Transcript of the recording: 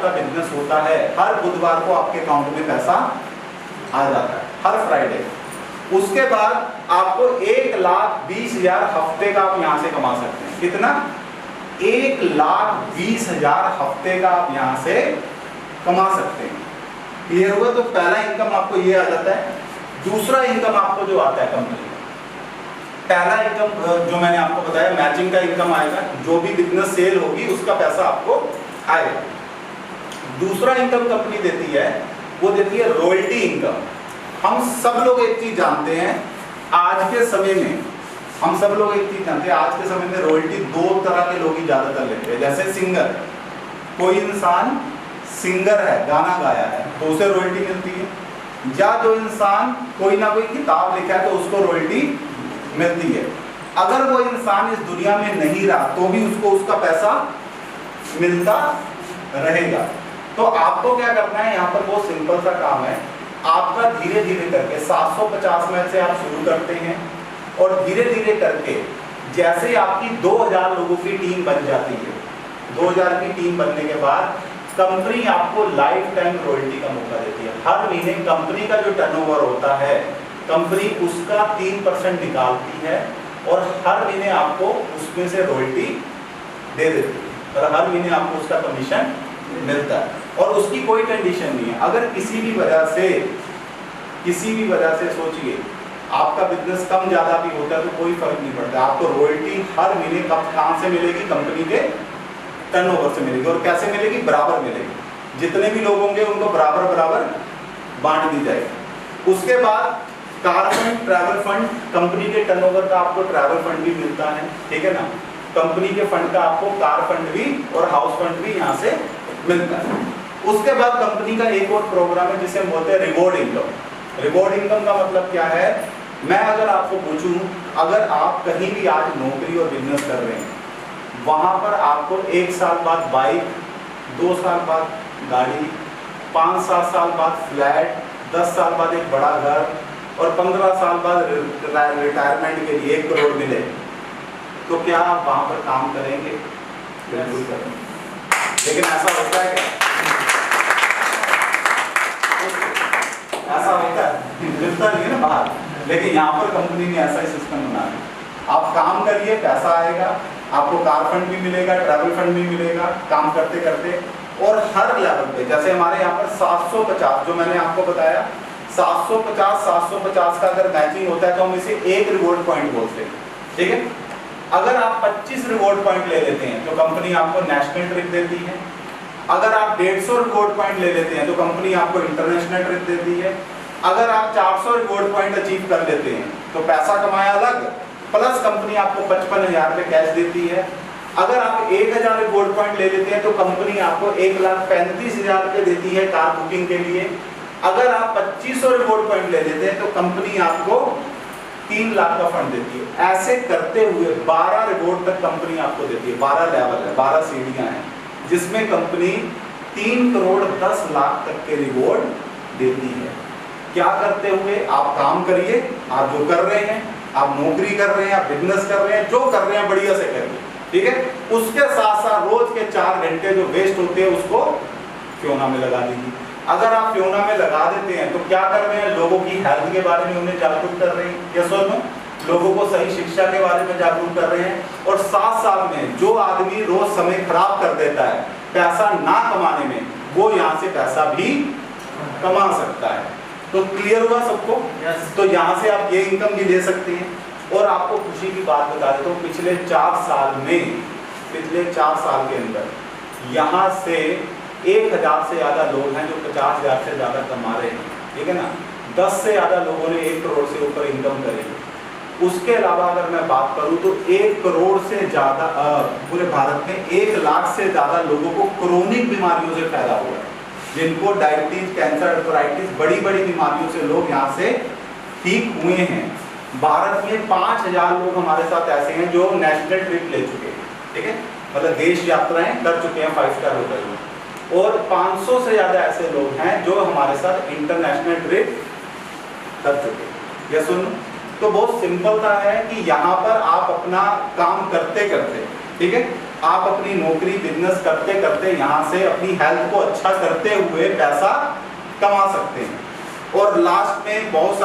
आपका बिजनेस होता है, हर बुधवार को आपके अकाउंट में पैसा आ जाता है, हर फ्राइडे। उसके बाद आपको 1,20,000 हफ्ते का आप यहाँ से कमा सकते हैं। कितना? 1,20,000 हफ्ते का आप यहाँ से कमा सकते हैं। क्लियर हुआ? तो पहला इनकम आपको ये आ जाता है। दूसरा इनकम आपको जो आता है कंपनी, पहला इनकम जो मैंने आपको बताया मैचिंग का इनकम आएगा, जो भी बिजनेस सेल होगी उसका पैसा आपको आएगा। दूसरा इनकम कंपनी देती है, वो देती है रॉयल्टी इनकम। हम सब लोग एक चीज जानते हैं आज के समय में, हम सब लोग एक चीज जानते हैं आज के समय में रॉयल्टी दो तरह के लोग ही ज्यादातर लेते हैं। जैसे सिंगर, कोई इंसान सिंगर है, गाना गाया है तो उसे रॉयल्टी मिलती है, या जो इंसान कोई ना कोई किताब लिखा है तो उसको रॉयल्टी मिलती है। अगर वो इंसान इस दुनिया में नहीं रहा तो भी उसको उसका पैसा मिलता रहेगा। तो आपको क्या करना है, यहाँ पर बहुत सिंपल सा काम है। आपका धीरे धीरे करके 750 में से आप शुरू करते हैं और धीरे धीरे करके जैसे आपकी 2000 लोगों की टीम बन जाती है, 2000 की टीम बनने के बाद कंपनी आपको लाइफ टाइम रॉयल्टी का मौका देती है। हर महीने कंपनी का जो टर्नओवर होता है कंपनी उसका 3% निकालती है और हर महीने आपको उसमें से रॉयल्टी दे देती है और हर महीने आपको उसका कमीशन मिलता है। और उसकी कोई कंडीशन नहीं है। अगर किसी भी वजह से सोचिए आपका बिजनेस कम ज्यादा भी होता है तो कोई फर्क नहीं पड़ता, आपको रॉयल्टी हर महीने कहाँ से मिलेगी? कंपनी के टर्नओवर से मिलेगी। और कैसे मिलेगी? बराबर मिलेगी। जितने भी लोग होंगे उनको बराबर बराबर बांट दी जाएगी। उसके बाद car fund, travel fund, company के टर्नओवर का आपको ट्रैवल फंड भी मिलता है, ठीक है ना। कंपनी के फंड का आपको कार फंड भी और हाउस फंड भी यहाँ से मिलता है। उसके बाद कंपनी का एक और प्रोग्राम है जिसे हम बोलते हैं रिवॉर्ड इनकम। रिवॉर्ड इनकम का मतलब क्या है? मैं अगर आपको पूछूं, अगर आप कहीं भी आज नौकरी और बिजनेस कर रहे हैं, वहां पर आपको 1 साल बाद बाइक, 2 साल बाद गाड़ी, 5-7 साल बाद फ्लैट, 10 साल बाद एक बड़ा घर और 15 साल बाद रिटायरमेंट के लिए 1 करोड़ मिले, तो क्या आप वहां पर काम करेंगे? बिल्कुल करेंगे। लेकिन ऐसा होता है क्या? ऐसा होता है? मिलता नहीं है ना बाहर। लेकिन यहाँ पर कंपनी ने ऐसा ही सिस्टम बना दिया, आप काम करिए, पैसा आएगा, आपको कार फंड भी मिलेगा, ट्रैवल फंड भी मिलेगा काम करते करते। और हर लेवल पे, जैसे हमारे यहाँ पर 750 जो मैंने आपको बताया, 750 का अगर मैचिंग होता है तो हम इसे 1 रिवॉर्ड पॉइंट बोलते हैं, ठीक है। अगर आप 25 रिवॉर्ड पॉइंट ले लेते हैं तो कंपनी आपको नेशनल ट्रिप देती है। अगर आप 150 रिवॉर्ड पॉइंट ले लेते हैं तो कंपनी आपको इंटरनेशनल ट्रिप देती है। अगर आप 400 रिवॉर्ड पॉइंट अचीव कर लेते हैं तो पैसा कमाया अलग, प्लस कंपनी आपको 55,000 रुपये कैश देती है। अगर आप 1000 रिवॉर्ड पॉइंट ले लेते हैं तो कंपनी आपको 1,35,000 रुपये देती है कार बुकिंग के लिए। अगर आप 2500 रिवॉर्ड पॉइंट ले लेते हैं तो कंपनी आपको 3 लाख का फंड देती है। ऐसे करते हुए 12 रिवॉर्ड तक कंपनी आपको देती है। 12 लेवल है, 12 सीढ़ियां हैं जिसमें कंपनी 3 करोड़ 10 लाख तक के रिवॉर्ड देती है। क्या करते हुए? आप काम करिए, आप जो कर रहे हैं, आप नौकरी कर रहे हैं, आप बिजनेस कर रहे हैं, जो कर रहे हैं बढ़िया से करिए, ठीक है। उसके साथ साथ रोज के 4 घंटे जो वेस्ट होते हैं उसको फ्योना में लगा दीजिए। अगर आप फ्योना में लगा देते हैं तो क्या कर रहे हैं? लोगों की हेल्थ के बारे में उन्हें जागरूक कर रहे हैं, यस और नो? लोगों को सही शिक्षा के बारे में जागरूक कर रहे हैं। और साथ में जो आदमी रोज समय खराब कर देता है पैसा ना कमाने में, वो यहाँ से पैसा भी कमा सकता है। तो क्लियर हुआ सबको? तो यहाँ से आप ये इनकम भी ले सकते हैं। और आपको खुशी की बात बता देता हूँ, पिछले 4 साल के अंदर यहाँ से 1000 से ज्यादा लोग हैं जो 50,000 से ज्यादा कमा रहे हैं, ठीक है ना। 10 से ज्यादा लोगों ने 1 करोड़ से ऊपर इनकम करी। उसके अलावा अगर मैं बात करूं तो 1 करोड़ से ज्यादा पूरे भारत में 1 लाख से ज्यादा लोगों को क्रोनिक बीमारियों से फैला हुआ है, जिनको डायबिटीज, कैंसर, आर्थराइटिस, बड़ी बड़ी बीमारियों से लोग यहाँ से ठीक हुए हैं। भारत में 5000 लोग हमारे साथ ऐसे हैं जो नेशनल ट्रिप ले चुके हैं, ठीक है, मतलब देश यात्राएं कर चुके हैं 5 स्टार होटल में। और 500 से ज्यादा ऐसे लोग हैं जो हमारे साथ इंटरनेशनल ट्रिप कर चुके हैं। ये सुन, तो बहुत सिंपल सा है कि यहाँ पर आप अपना काम करते करते, ठीक है, आप अपनी नौकरी बिजनेस करते करते यहाँ से अपनी हेल्थ को अच्छा करते हुए पैसा कमा सकते हैं। और लास्ट में बहुत सारे